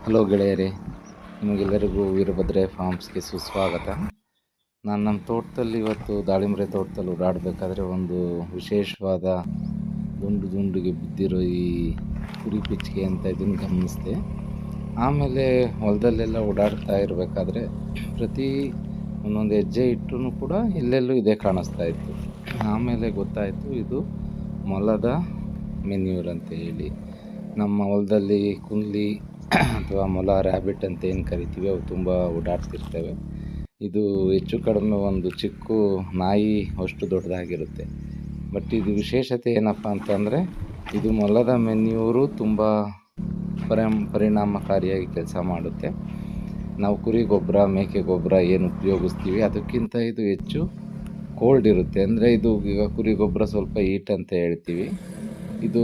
Hello ಗೆಳೆಯರೇ, ನಿಮಗೆಲ್ಲರಿಗೂ ವೀರಭದ್ರೆ ಫಾರ್ಮ್ಸ್ಗೆ ಸುಸ್ವಾಗತ. ನಾನು ನಮ್ಮ ತೋಟದಲ್ಲಿ ಇವತ್ತು ದಾಳಿಂಬೆ ತೋಟದಲ್ಲಿ ಓಡಾಡಬೇಕಾದ್ರೆ ಒಂದು ವಿಶೇಷವಾದ ದುಂಡಿಗೆ ಬಿದ್ದಿರೋ ಈ ಕುರಿ ಪಿಚ್ಕೆ ಅಂತ ಇದನ್ನು ಗಮನಿಸಿದೆ. ಆಮೇಲೆ ಹೊಲದಲ್ಲೆಲ್ಲ ಓಡಾಡ್ತಾ ಇರಬೇಕಾದ್ರೆ ಪ್ರತಿ ಒಂದೊಂದು ಹೆಜ್ಜೆ ಇಟ್ಟರೂ ಕೂಡ ಎಲ್ಲೆಲ್ಲೂ ಇದೇ ಕಾಣಿಸ್ತಾ ಇತ್ತು. ಆಮೇಲೆ ಗೊತ್ತಾಯಿತು ಇದು ಮೊಲದ ಮೆನ್ಯೂರ್ ಅಂತ ಹೇಳಿ. ನಮ್ಮ ಹೊಲದಲ್ಲಿ ಕುಂಡ್ಲಿ ಅಥವಾ ಮೊಲ, ರ್ಯಾಬಿಟ್ ಅಂತ ಏನು ಕರಿತೀವಿ, ಅವು ತುಂಬ ಓಡಾಡ್ತಿರ್ತವೆ. ಇದು ಹೆಚ್ಚು ಕಡಿಮೆ ಒಂದು ಚಿಕ್ಕ ನಾಯಿ ಅಷ್ಟು ದೊಡ್ಡದಾಗಿರುತ್ತೆ. ಬಟ್ ಇದು ವಿಶೇಷತೆ ಏನಪ್ಪ ಅಂತಂದರೆ, ಇದು ಮೊಲದ ಮೆನ್ಯೂರು ತುಂಬ ಪರಿಣಾಮಕಾರಿಯಾಗಿ ಕೆಲಸ ಮಾಡುತ್ತೆ. ನಾವು ಕುರಿ ಗೊಬ್ಬರ, ಮೇಕೆ ಗೊಬ್ಬರ ಏನು ಉಪಯೋಗಿಸ್ತೀವಿ ಅದಕ್ಕಿಂತ ಇದು ಹೆಚ್ಚು ಕೋಲ್ಡ್ ಇರುತ್ತೆ. ಅಂದರೆ ಇದು ಈಗ ಕುರಿ ಗೊಬ್ಬರ ಸ್ವಲ್ಪ ಹೀಟ್ ಅಂತ ಹೇಳ್ತೀವಿ, ಇದು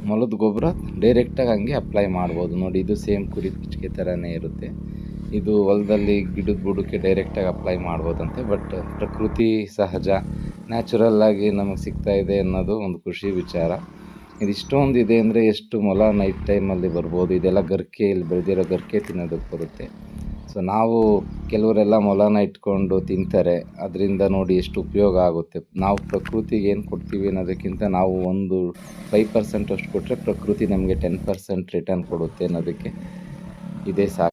ಮೊಲದ ಗೊಬ್ಬರ ಡೈರೆಕ್ಟಾಗಿ ಹಂಗೆ ಅಪ್ಲೈ ಮಾಡ್ಬೋದು. ನೋಡಿ, ಇದು ಸೇಮ್ ಕುರಿ ಪಿಚ್ಕೆ ಥರನೇ ಇರುತ್ತೆ. ಇದು ಹೊಲದಲ್ಲಿ ಗಿಡದ ಬುಡಕ್ಕೆ ಡೈರೆಕ್ಟಾಗಿ ಅಪ್ಲೈ ಮಾಡ್ಬೋದಂತೆ. ಬಟ್ ಪ್ರಕೃತಿ ಸಹಜ, ನ್ಯಾಚುರಲ್ಲಾಗಿ ನಮಗೆ ಸಿಗ್ತಾ ಇದೆ ಅನ್ನೋದು ಒಂದು ಖುಷಿ ವಿಚಾರ. ಇದು ಇಷ್ಟೊಂದು ಇದೆ ಅಂದರೆ ಎಷ್ಟು ಮೊಲ ನೈಟ್ ಟೈಮಲ್ಲಿ ಬರ್ಬೋದು. ಇದೆಲ್ಲ ಗರಿಕೆಯಲ್ಲಿ ಬೆಳೆದಿರೋ ಗರಿಕೆ ತಿನ್ನೋದಕ್ಕೆ ಬರುತ್ತೆ. ಸೊ ನಾವು ಕೆಲವರೆಲ್ಲ ಮೊಲನ ಇಟ್ಕೊಂಡು ತಿಂತಾರೆ, ಅದರಿಂದ ನೋಡಿ ಎಷ್ಟು ಉಪಯೋಗ ಆಗುತ್ತೆ. ನಾವು ಪ್ರಕೃತಿಗೆ ಏನು ಕೊಡ್ತೀವಿ ಅನ್ನೋದಕ್ಕಿಂತ ನಾವು ಒಂದು 5% ಅಷ್ಟು ಕೊಟ್ಟರೆ ಪ್ರಕೃತಿ ನಮಗೆ 10% ರಿಟರ್ನ್ ಕೊಡುತ್ತೆ ಅನ್ನೋದಕ್ಕೆ ಇದೇ ಸಾಕು.